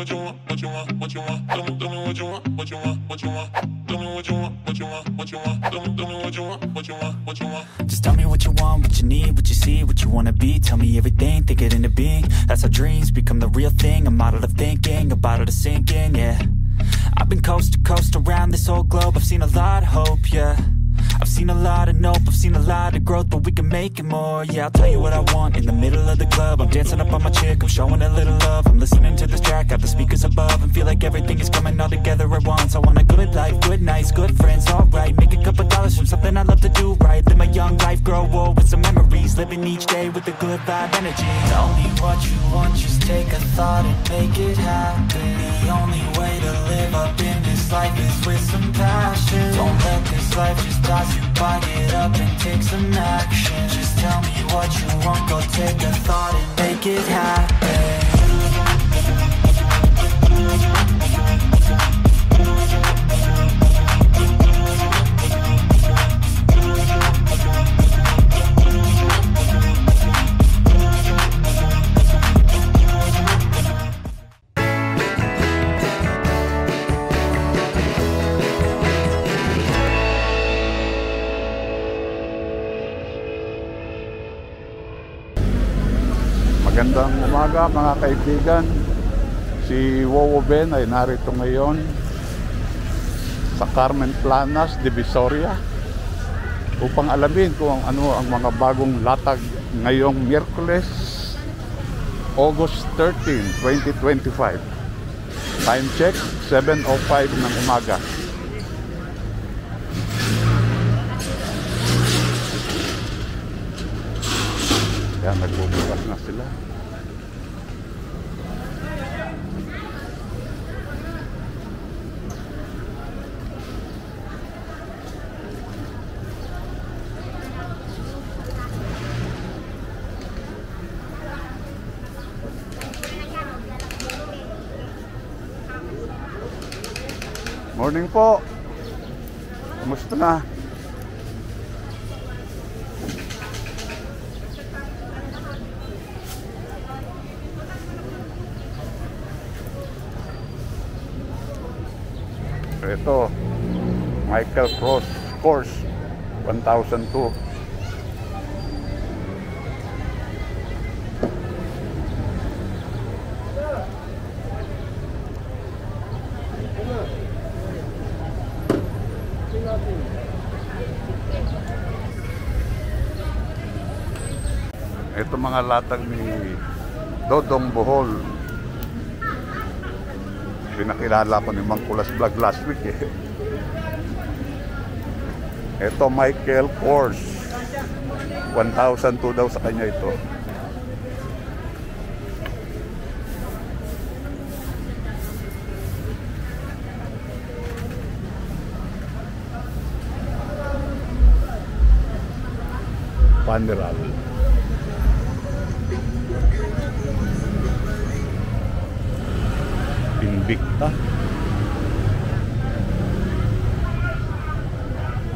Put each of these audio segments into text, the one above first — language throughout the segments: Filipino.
what you want, what you want, what you want. Tell me what you want, what you want, what you want. Tell me what you want, what you want, what you want. Tell me what you want, what you want, what you want. Just tell me what you want, what you need, what you see, what you wanna be. Tell me everything, think it into being. That's how dreams become the real thing. A model of thinking, a bottle to sink in, yeah. I've been coast to coast around this whole globe. I've seen a lot of hope, yeah. I've seen a lot of nope, I've seen a lot of growth, but we can make it more, yeah. I'll tell you what I want in the middle of the club. I'm dancing up on my chick, I'm showing a little love. I'm listening to this track, got the speakers above, and feel like everything is coming all together at once. I want a good life, good nights, good friends, alright. Make a couple dollars from something I love to do right. Live my young life, grow old with some memories. Living each day with a good vibe energy. Tell me what you want, just take a thought and make it happen. The only way to live up in this life is with some passion. Don't let this life just toss you by, get up and take some action. Just tell me what you want, go take a thought and make it happen. Magandang umaga mga kaibigan. Si Wowo Ben ay narito ngayon sa Carmen Planas, Divisoria upang alamin kung ano ang mga bagong latag ngayong Miyerkules, August 13, 2025. Time check, 7:05 ng umaga. Yan, nagbubukas na sila. Morning po. Kumusta na? Ito, Michael Kors 1002. Ito mga latag ni Dodong Bohol. Pinakilala ko ni Mang Kulas Vlog last week eh. Ito Michael Kors 1002 daw sa kanya ito. Paneral. Invicta.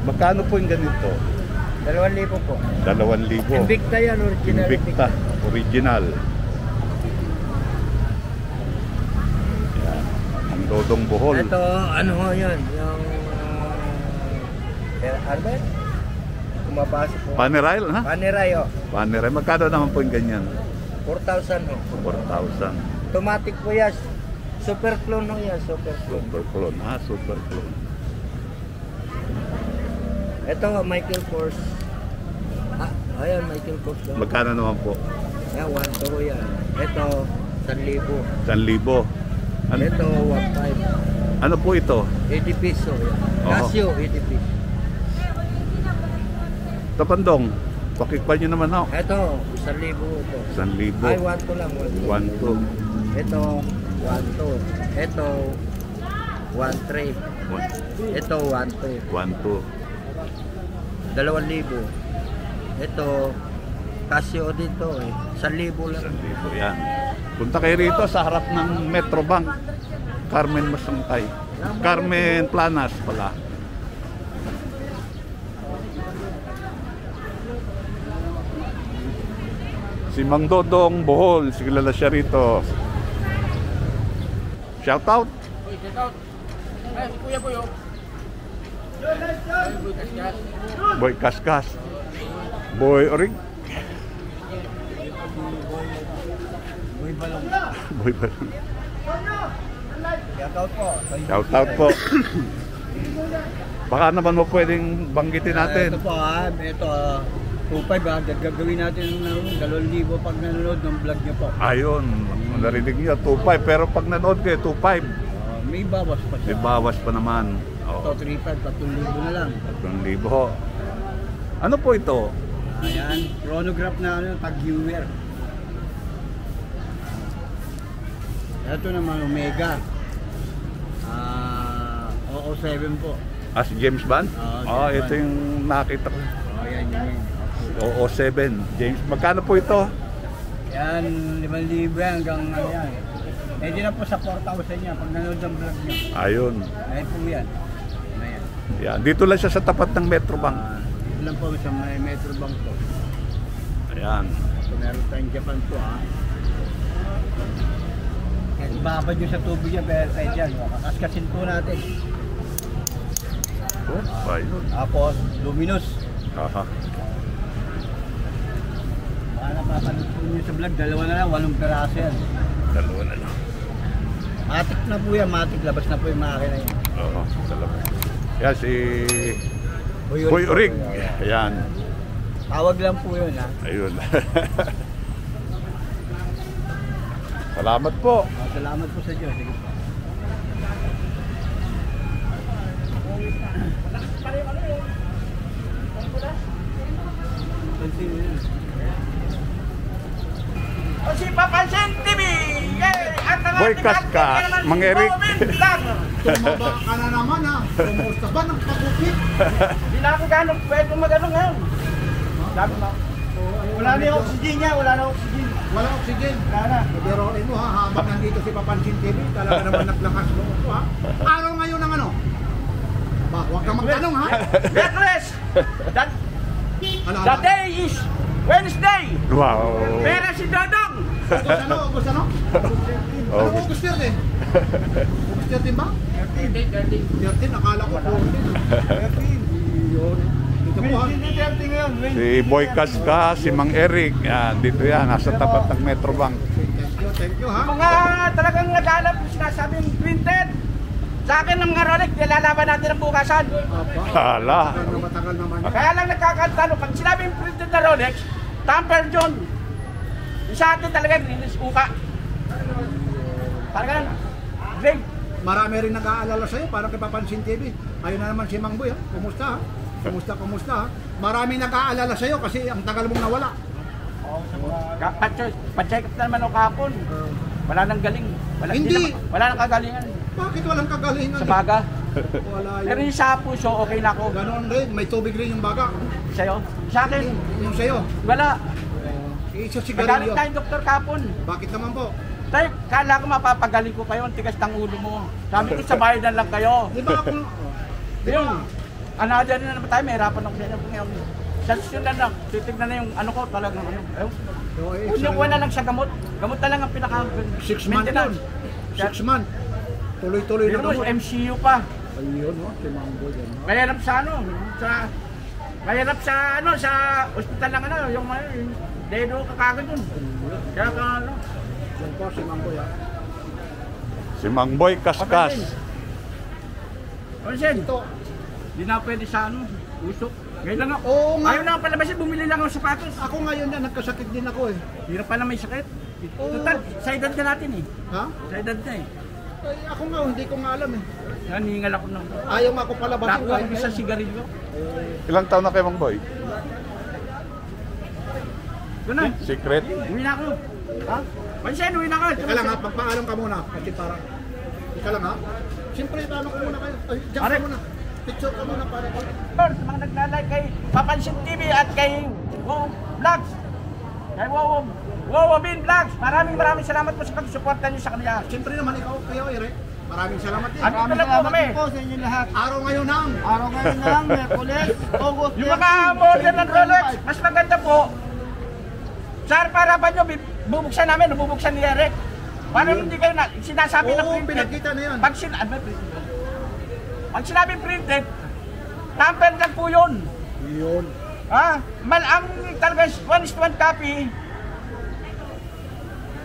Magkano po yung ganito? 2,000 po. 2,000. Invicta yan, original. Invicta, original. Yan. Ang Dodong Bohol. Ito, ano ho yan? Yung... ano ba yan? Kumapasok po. Paneral, ha? Paneray, o. Paneral. Magkano naman po yung ganyan? 4,000 ho. 4,000. Automatic po yan. Super clone ho yan, super clone. Super clone, ha? Super clone. Ito, Michael Kors. Ayan, Michael Kors. Magkano naman po? Yan, 1,200 ho yan. Ito, 1,000. 1,000. Ito, 1,500. Ano po ito? 80 piso yan. Casio, 80 piso. Tapandong, pakikpan nyo naman ako. Ito, 1,000 ito. 1,000. Ay, 1,200 lang. 1,200. Ito, 1,200. Ito, 1,300. Ito, 1,200. 1,200. 2,000. Ito, Casio dito eh. 1,000 lang. 1,000 yan. Punta kayo rito sa harap ng Metrobank. Carmen Masangkay. Carmen Planas pala. Si Mang Dodong Bohol, sigilala siya rito. Shout out. Ay, si Kuya Boy, oh. Boy Kaskas. Boy Orig. Boy Balong. Boy Balong. Shout out po. Shout out po. Baka naman mo pwedeng banggitin natin. Ito po ito 2.5 gagawin natin ng 2,000 pag nanonood ng vlog niyo po. Ayun, narinig niyo 2.5 pero pag nanood kayo 2.5. May bawas pa siya. May bawas pa naman. Ito 3.5, 3,000 na lang. 3,000. Ano po ito? Ayan, chronograph na tag-viewer. Ito naman Omega. OO7 po. Si James Bond? James Ito Bond. yung nakita ko. Ayan yun. OO7. James, magkano po ito? Yan, 5,000 hanggang yan. Pwede na po sa 4,000 niya pag nanood ng vlog niyo. Ayun. Ayan po yan. Ayan. Yan, dito lang siya sa tapat ng Metrobank. Ito lang po sa may Metrobank po. Ayan. So meron tayong Japan po Kahit ibabad nyo sa tubig niya, pero tayo dyan. Kakaskasin po natin. Ayun. Tapos, luminous. Aha. Baka napapanood po nyo sa vlog, dalawa na lang, 8 peraso yan. Dalawa na lang. Matik na po yan, matik. Labas na po yung makina yan. Oo, salamat. Yan si Boy Orig. Ayan. Tawag lang po yun Ayun. Salamat po. Salamat po sa Diyos. Sige po. O si Papansin TV! At ang Boy ating Kaskas, naman, Mang Eric. Vlog. Tumaba ka na naman Kumusta ba ng pagkukit? Hindi na ako gano'ng pwede magano ngayon. Sabi mo, wala na yung oxygen niya, wala na oxygen. Wala oxygen. Wala na. Pero mo habang nandito si Papansin TV, talaga naman naglakas loob ko Araw ngayon ng ano? Ba, huwag kang magtanong Merkules! That, Ano, the day is Wednesday! Wow. Pera si Dodong! August ano? Ano August 13? August 13 ba? 13, akala ko 14. Yun. Ito po Si Boy Kaskas, si Mang Eric. Yan, dito yan, nasa tapat ng Metrobank. Thank you Mga talagang naghanap yung sinasabing printed. Sa akin ng mga Rolex, nilalaban natin ang bukasan. Hala. Matagal naman yan. Kaya lang nagkakantano, pag sinabing printed na Rolex, tamper John. Yung sa atin talaga, linis uka. Talagang, great. Marami rin nag-aalala sa'yo, parang kay Papansin TV. Ayun na naman si Mang Boy Kumusta Kumusta Marami nag-aalala sa'yo kasi ang tagal mong nawala. Pa-check up na naman ako kahapon. Wala nang galing. Hindi. Wala nang kagalingan. Bakit walang kagalingan? Sa baga. Wala Pero yun. yung sa puso, okay na ako. Ganon rin, may tubig rin yung baga. Sa'yo? Sa akin, Yung sa'yo, wala. isa Magaling sigarilyo. tayong doktor kahapon. Bakit naman po? Tayo, kala ko mapapagaling ko kayo, ang tigas ng ulo mo. Sabi ko, sa bayan lang kayo. Di ba ako? Di Yun. ba? Another na naman tayo, may hirapan ako sa inyo ngayon. Sa susunod na, titignan na yung ano ko, talagang ano. So, Kunyukuha na lang sa gamot. Gamot na lang ang pinaka 6 months yun. 6 months. Tuloy-tuloy na Pero mo, gamot. MCU pa. Ayun, si Mang Boy. Mahirap sa ano, mahirap sa ano, sa ospital lang ano, yung dedo kakagad dun. Kaya ka ano. Yan po si Mang Boy. Si Mang Boy Kaskas. Pansin, di na pwede sa ano, usok. Ngayon lang ako. Oo nga. Ayaw na ako palabasin, bumili lang ako sapatos. Ako ngayon na, nagkasakit din ako Hirap pa na may sakit. Oo. Total, sa edad na natin eh. Ha? Sa edad na eh. Ay, ako nga, hindi ko nga alam Naningal ako ng... Ayaw nga ako palabasin. Nakuha ko sa sigarilyo. Ilang taon na kay Mang Boy? Doon na. Secret? Uwi na ako. Ha? Pansin, uwi na ako. Teka lang ha, pagpaalam ka muna. Kasi parang, teka lang ha. Siyempre, tanong ko muna kayo. Ay, diyan Are. ka muna. Picture ka muna para ko. Sa mga naglalike kay Papansin TV at kay Wow Vlogs. Kay Wow Bin Vlogs. Maraming salamat po sa pagsuporta niyo sa kanila. Siyempre naman ikaw, kayo Eric. Maraming salamat din. At ito lang po kami. sa inyo lahat. Araw ngayon nang. Araw ngayon ng Merkules, August Yung mga model ng Rolex, mas maganda po. Sa harapan nyo, bubuksan namin, bubuksan ni Eric. Paano hindi kayo sinasabi na Oo, printed? pinakita na yan. Pag sinabi printed, tamper lang po yun. Yun. Ang talaga 1:1 copy,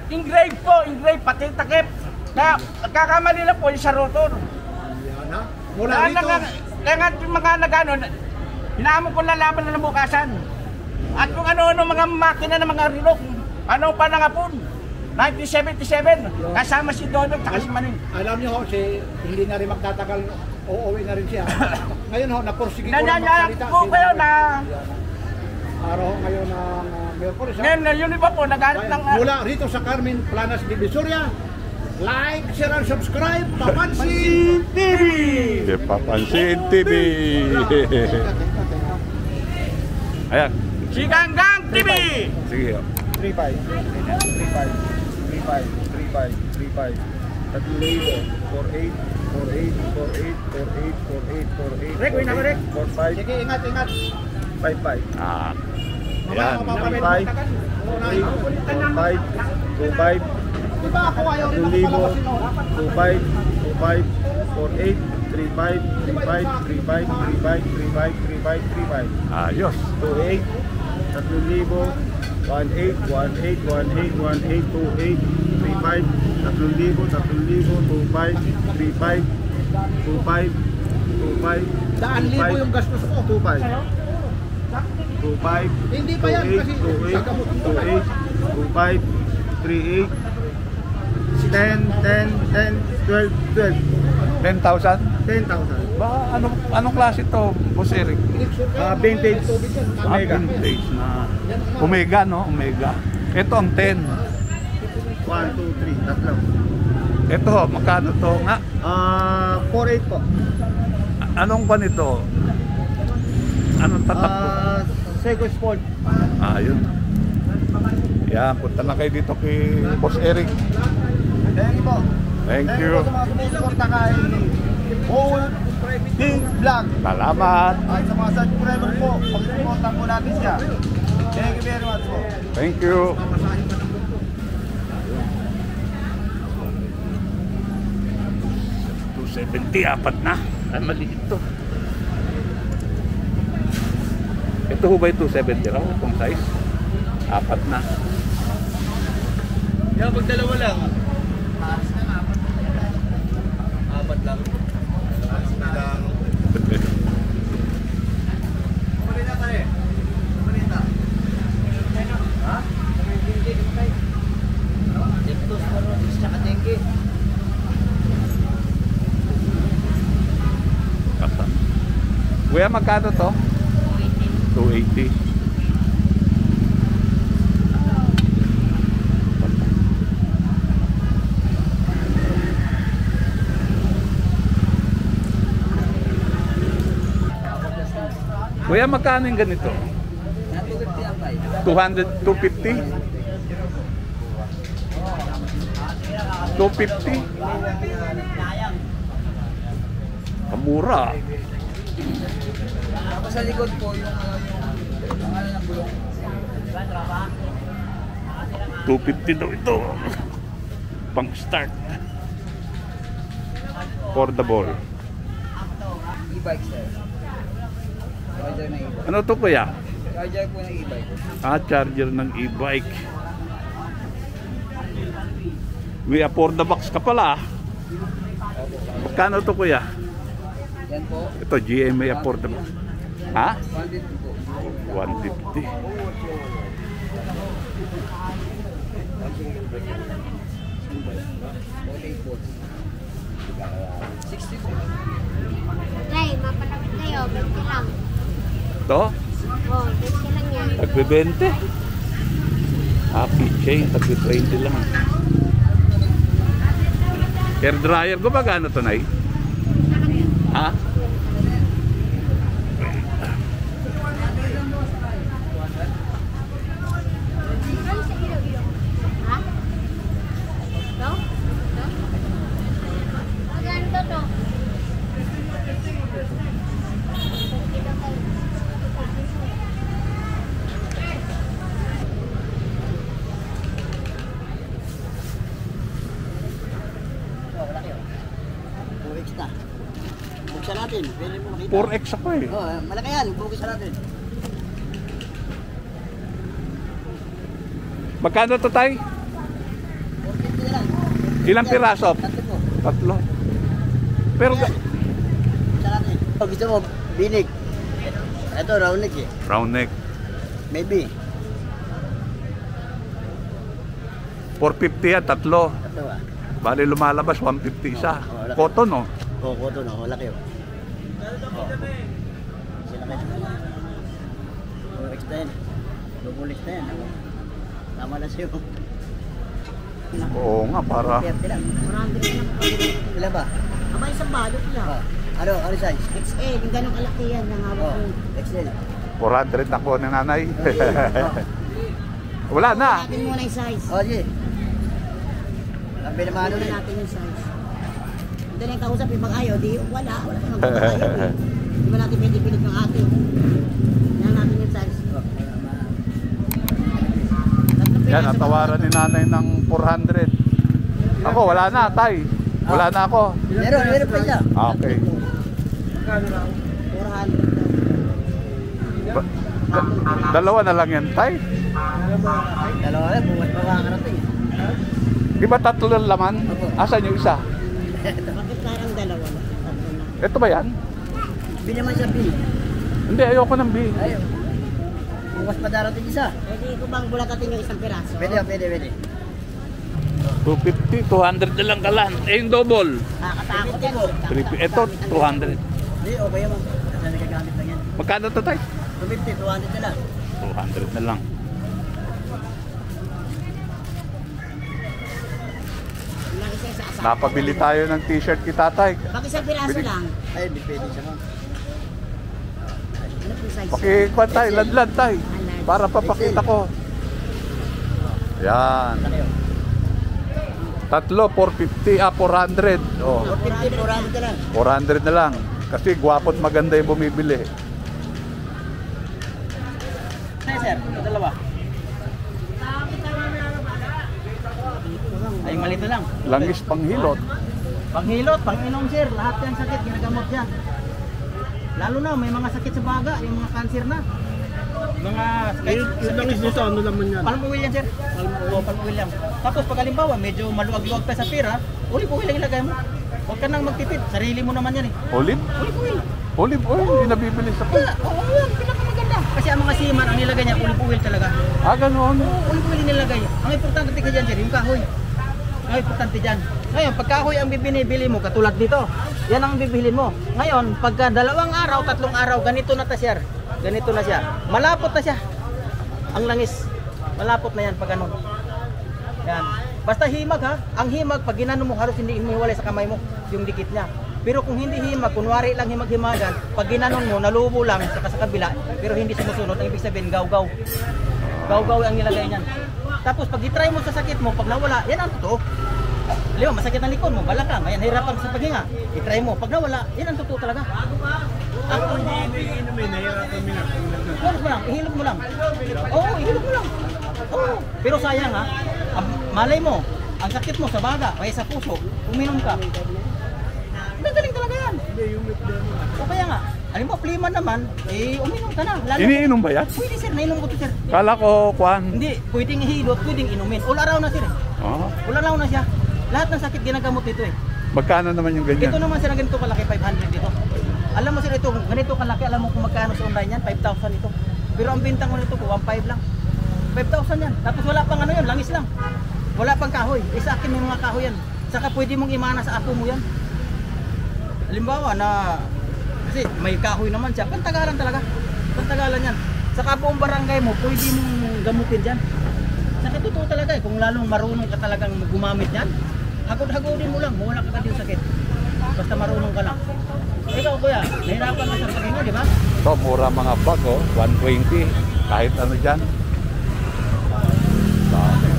engrave po, pati takip. Kaya nagkakamali lang po yung sa rotor. Yan ha. Mula Kaya rito. kaya nga yung mga nagano, hinahamon ko na laban na bukasan. At kung ano-ano mga makina ng mga rilok, ano pa nangapon. 1977, kasama si Donald at si Maning. Alam niyo ho, hindi na rin magtatagal, uuwi na rin siya. Ngayon ho, napursige ko lang Nanyanyayak magsalita. po kayo na Araw ho ngayon ng Merkulis. ngayon na yun iba po, naghanap ng... Mula rito sa Carmen Planas Divisoria, like, share, and subscribe, Papansin TV! Papansin TV. Ayan. Si Ganggang TV! Sige. 35, Rek, wait na ko, Rek. 45, Sige, ingat. 55, Ah. Yan. Yan. 55, 45, 25, Di ba ako ayaw rin ako 2,000, pala kasi no? 25, 45, 48, 35, 35, 35, 35, 35, Ayos. 28, 3,000, 18, 18, 18, 18, 28, 35, 3,000, 25, 35, 25, 25, Daan libo yung gastos ko. 25, 25, Hindi pa yan kasi 28, sa gamot. 28, 25, 38, 10, 12, 12, 10,000? 10,000. Ba, anong klase to, Boss Eric? Vintage Omega. Vintage na. Omega, no? Omega. Ito ang 10. 1, 2, 3, tatlo. Ito, magkano to nga? 4.8 po. Anong pa nito? Anong tatak to? Seiko Sport. Ayun. Yan, punta na kayo dito kay Boss Eric. Thank you po. Thank Thank you you. po sa mga sumusuporta kay Old King Vlog. Salamat. At sa mga subscriber po, pag-supportan po natin siya. Thank you very much po. Thank you. $270, 4 na. Ay, maliit to. Ito ho ba yung 270 raw? Itong size? 4 na. Yan, pag dalawa lang. Apat lang. Kumalita tayo. Kumalita. Ha? Diptos pa rin. Tsaka dengue. Kuya, magkano to? 280. Kuya, magkano yung ganito? 200, 250? 250? Kamura. Tapos sa likod po yung ano ng bulong. 250 daw ito. Pang start. Portable. E-bike sir. Charger na e-bike. Ano to kuya? Charger po ng e-bike. Charger ng e-bike. We afford the box ka pala. Magkano to kuya? Yan po. Ito GMA afford the box. Ha? 150 po. 150. Okay po. 60 po. Nay, mapalapit kayo, 20 lang. To? Oh, 20 lang yan. Tagbe-20. Happy chain, tagbe-20 lang. Hair dryer ko ba gano to, Nay? Ha? Ano sa ilo-ilo? Ha? Ito? Ito? Magkano to? extra. Buksan natin, pwede mo makita. 4X ako eh. Oh, malaki yan, buksan natin. Magkano to, tay? 450 na lang. Ilang piraso? 3 po. 3. Pero Buksan natin. Oh, gusto mo, binig. Ito, round neck eh. round neck. Maybe. 450 yan, 3. Ito ah. Bali lumalabas 150 isa. laki. Cotton, no? Oh, koto no, laki oh. Sila kayo. Oh, extra yan. Double extra yan. Tama na sa'yo. Oo nga, para 30 lang. 400 lang po. Ilan ba? Aba, isang balot lang. Ah, ano size? XL, yung ganong kalaki yan ng hawak Oh, ko. XL. 400 ako ng nanay. Wala na. Natin muna yung size. Oh, sige. Sabi naman ano Tingnan rin. natin yung size. Ito na yung kausap, yung mag-ayaw, di wala pa naman mag-ayaw eh. Di ba natin pwede pilit ng atin? Tingnan natin yung size. Tatlong Yan, piraso natawaran ni nanay ng 400. Ako, wala na, tay. Wala na ako. Meron pa siya. Okay. 400. Dalawa na lang yan, tay. Dalawa lang, bumas pa makakarating. Di ba 3 lang laman? Asan yung isa? Bakit parang dalawa na? Tatlo na. Ito ba yan? B naman siya, B. Hindi, ayoko ng B. Ayaw. Bukas pa darating isa. Pwede ko bang bulatatin yung isang piraso? Pwede. 250, 200 na lang kalan. Eh, yung double. Nakakatakot yan. Ito, 200. Hindi, okay naman. Kasi nagagamit lang yan. Magkano to, tay? 250, 200 na lang. 200 na lang. Yung isa sa asa. Napabili tayo ng t-shirt kita, tay. Bakit isang piraso Bilig. lang? Ay, di pwede siya ma'am. Ano po size? Pakikuan, tay. Ladlad, tay. Para papakita ko. Yan. Laki yun. 3, 450, 400. Oh, 450, 400 na lang. 400 na lang. Kasi gwapo't maganda yung bumibili. Ay, sir, dalawa. Ay, malito lang. Langis panghilot. Panghilot, panginom sir, lahat yan sakit, ginagamot yan. Lalo na, may mga sakit sa baga, yung mga cancer na. Mga Yung langis dito, ano naman yan? palm oil yan sir. Palm oil yan. Tapos pag halimbawa, medyo maluwag-luwag pa sa pira, olive oil lang ilagay mo. Huwag ka nang magtipid, sarili mo naman yan eh. Olive? Olive oil. Olive oil, hindi nabibili sa Wala, oo, yan, pinakamaganda. Kasi ang mga seaman, ang nilagay niya, olive oil talaga. Ah, gano'n. Oo, olive oil yung nilagay. Ang importante ka dyan sir, yung kahoy. Ang importante dyan. Ngayon, pag kahoy ang binibili mo, katulad dito, yan ang bibilhin mo. Ngayon, pagka 2 araw, 3 araw, ganito na ta sir. Ganito na siya. Malapot na siya. Ang langis. Malapot na yan pag ano. Yan. Basta himag ha. Ang himag, pag ginano mo, halos hindi humiwalay sa kamay mo yung dikit niya. Pero kung hindi himag, kunwari lang himag-himagan, pag ginanon mo, nalubo lang sa kabila, pero hindi sumusunod, ang ibig sabihin, gaw-gaw. Gaw-gaw ang nilagay niyan. Tapos pag itry mo sa sakit mo, pag nawala, yan ang totoo. Di ba, masakit ang likod mo, balak lang, ayan, hirapan ka sa paghinga. Itry mo, pag nawala, yan ang totoo talaga. Ako hindi inumin, nahirapan mo lang. Ihilog mo lang. Oo, ihilog mo lang. Oo, pero sayang ha, malay mo, ang sakit mo sa baga, kaya sa puso, uminom ka. Magaling talaga yan. O kaya nga, alam mo, plima naman, eh, uminom ka na. Lalo Iniinom ba yan? Pwede sir, nainom ko to sir. Kala ko, Kwan. Hindi, pwedeng ihilot, pwedeng inumin. All around na sir. Oh. All around na siya. Lahat ng sakit ginagamot dito eh. Magkano naman yung ganyan? Ito naman sir, ganito kalaki, 500 dito. Alam mo sir, ito, ganito kalaki, alam mo kung magkano sa online yan, 5,000 ito. Pero ang bintang ko nito, 1,500 lang. 5,000 yan. Tapos wala pang ano yan, langis lang. Wala pang kahoy. Sa akin may mga kahoy yan. Saka pwede mong imana sa ako mo yan. Halimbawa na, kasi may kahoy naman siya, pantagalan talaga. Pantagalan yan. Saka buong barangay mo, pwede mong gamutin dyan. Saka totoo talaga eh, kung lalong marunong ka talagang gumamit yan, hagod-hagodin mo lang, mawala ka ka din sakit. Basta marunong ka lang. Ikaw kuya, nahirapan ka sa paghinga, di ba? Ito, mura mga bag, oh. 120. Kahit ano dyan. Dami.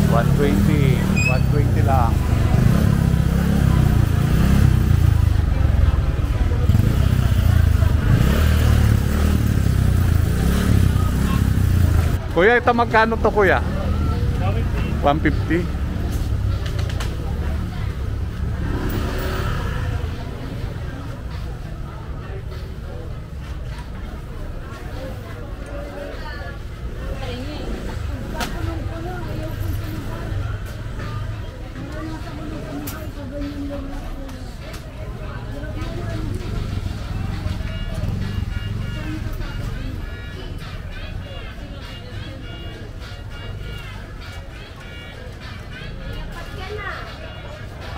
$120 lang. Kuya, ito magkano to kuya? 150.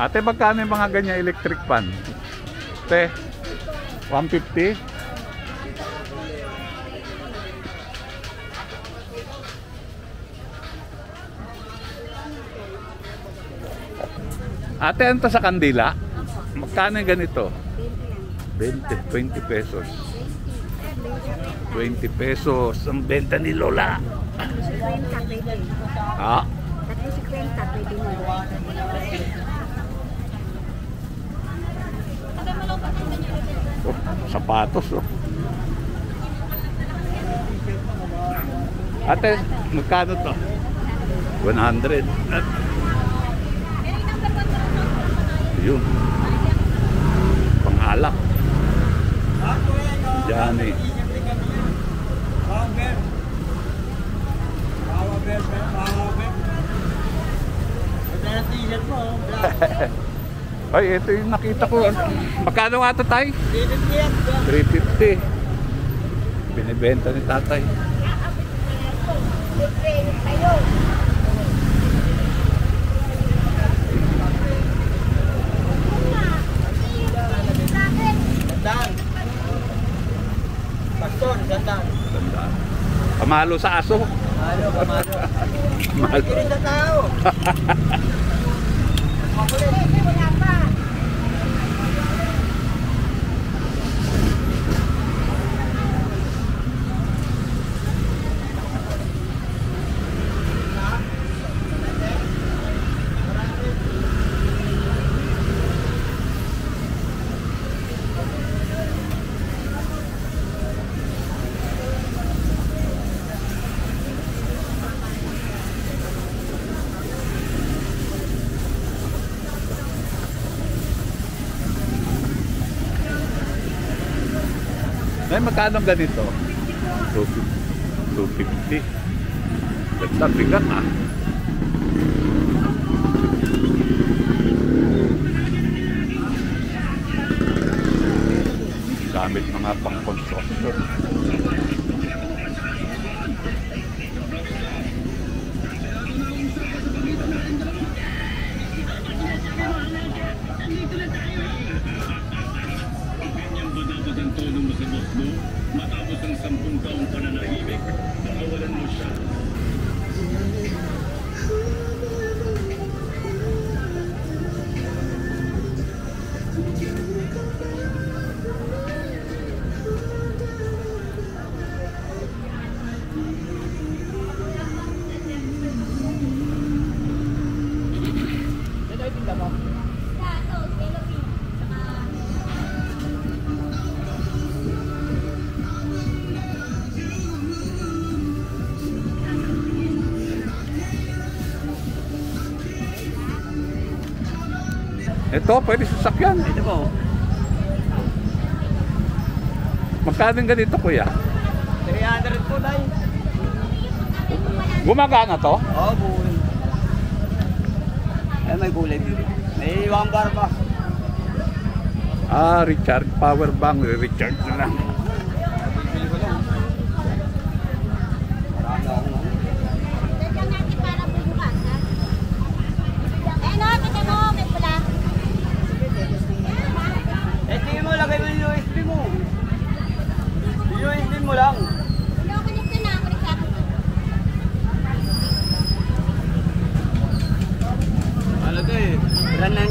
Ate, magkano yung mga ganyan electric fan? Ate, 150? Ate, ano to sa kandila? Magkano yung ganito? 20 pesos. 20 pesos ang benta ni Lola. Ah. Oh, sapatos oh. Ate, magkano to? 100. Yun. Pangalak. Diyan eh. Ay, ito yung nakita ko. Magkano nga ito, tay? 350. Binibenta ni tatay. Gandaan. Pastor, gandaan. Gandaan. Pamalo sa aso. Pamalo. Mahal. Kikinig sa tao. Ay, magkano ganito? 250. Ganda, bigat ah. Gamit mga pang-construction. Matapos ang 10 taong pananahimik, nakawalan mo siya. Ito, pwede sasakyan. Ito po. Magkano yung ganito, kuya? 300 po, dahil. Gumagana to? Oo, buhay. Ay, may kulay. May iwang bar pa. Ah, recharge power bank. Recharge na lang.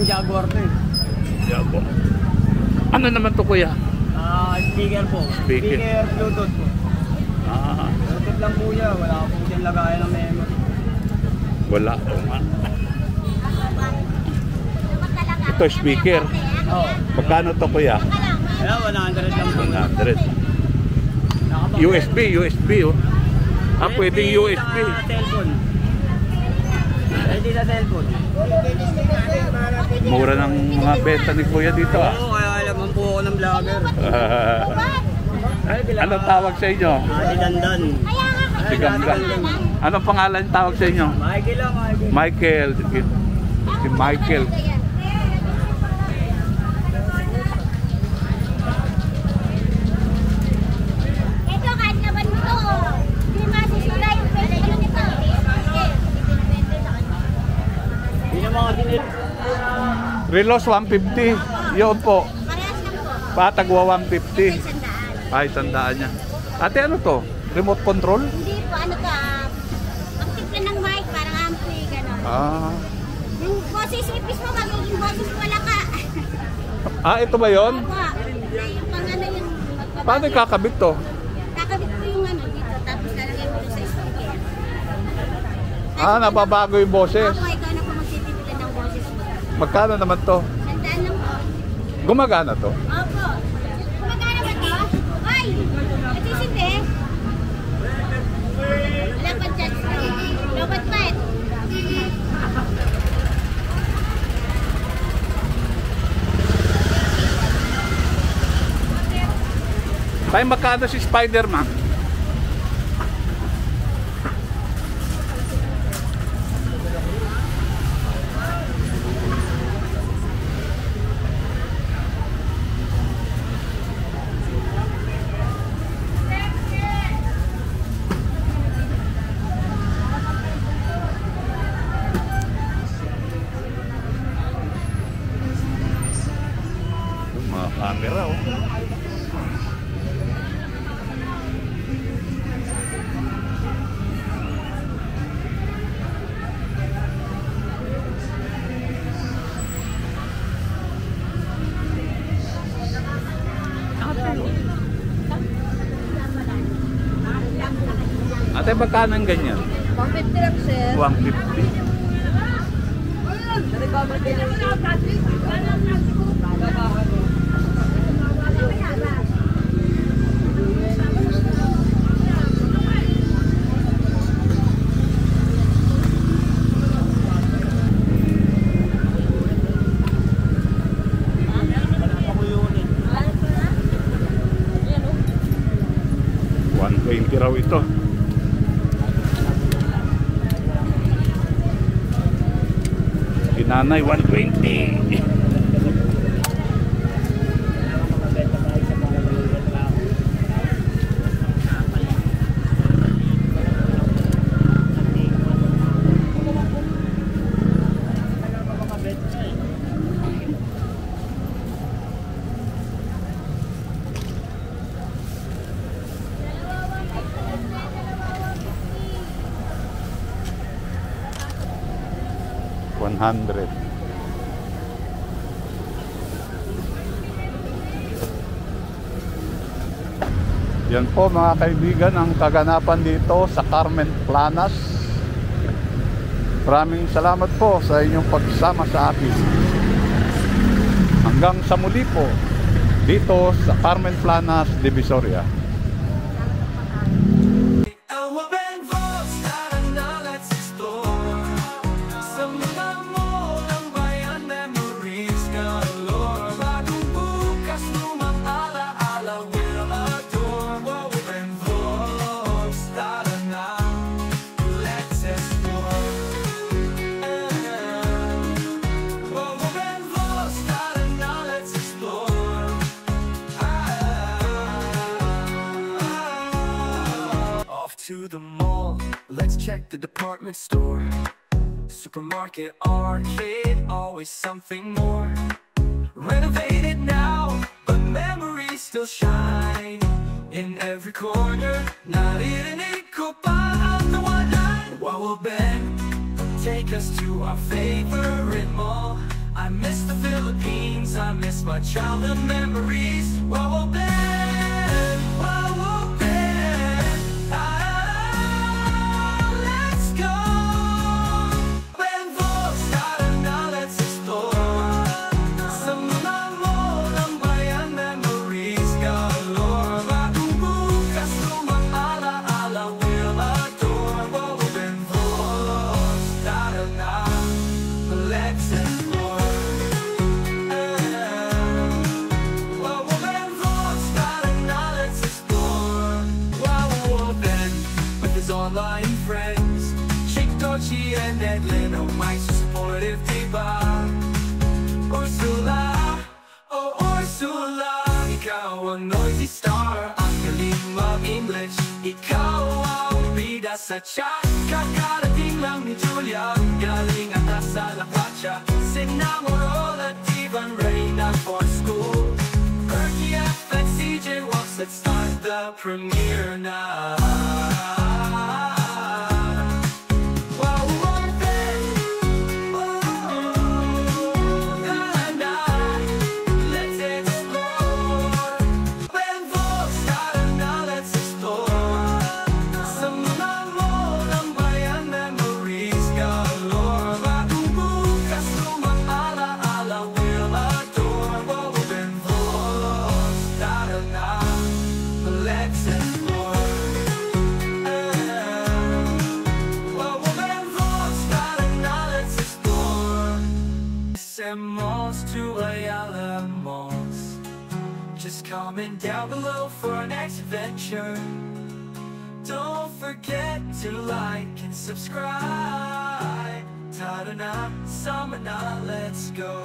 Jaguar to eh. Jaguar. Ano naman to, kuya? Speaker po. Speaker. Bluetooth po. Bluetooth lang po siya. Wala po dyan lagayan ng memory. Wala. O nga. Ito, speaker. Oo. Magkano to, kuya? Ayan, 100 lang po. 100. USB oh. Ah, pwedeng USB. Cellphone. sa cellphone. Mura ng mga benta ni Kuya dito ah. Oo, kaya alam po ako ng vlogger. Anong tawag sa inyo? Si Dandan. Si Ganggang. Anong pangalan tawag sa inyo? Michael lang, Michael. Michael. Si Michael. Ito, kahit naman mo to, hindi masisira yung pwede nito. Hindi na mga dinit. Relos 150. Yun po. Parehas lang po. Patagwa 150. Sandaan. Ay, tandaan niya. Ate, ano to? Remote control? Hindi po, ano ka, pagtipla ng mic, parang ampli, gano'n. Ah. Yung boses ipis mo, magiging boses wala ka. Ah, ito ba yon? Opo, yung pang ano yung magbabago. Paano kakabit to? Kakabit po yung ano dito, tapos lalagyan mo doon sa speaker. Ah, nababago yung boses. Opo, ikaw na po magtitipla ng boses mo. Magkano naman to? Sandaan lang po. Gumagana to? Opo. Kumagana ba to? Ay! Nagsisindi? Wala pa charge na. Lobat pa eh. Tayo magkano si Spider-Man? Mga camera oh. Ate, magkano ang ganyan? 150 lang, sir. 150. Raw ito. Inanay 120. Yan po mga kaibigan ang kaganapan dito sa Carmen Planas. Maraming salamat po sa inyong pagsama sa akin. Hanggang sa muli po dito sa Carmen Planas, Divisoria. To the mall, let's check the department store. Supermarket, arcade, always something more. Renovated now, but memories still shine. In every corner, narinig ko pa ang tawanan. Wawa Ben, take us to our favorite mall. I miss the Philippines, I miss my childhood memories. Wawa Ben, Wawa Ben. Archie and Edlin, oh my so supportive, diba? Ursula, oh Ursula, ikaw ang noisy star, ang galing mag-English. Ikaw ang bida sa chat, kakarating lang ni Julia, galing at sa La Pacha. Sinamoro at Ivan, ready na for school. Erky F and CJ Walks, let's start the premiere now. Malls to Ayala Malls. Just comment down below for our next adventure. Don't forget to like and subscribe. Tara na, sama na, let's go.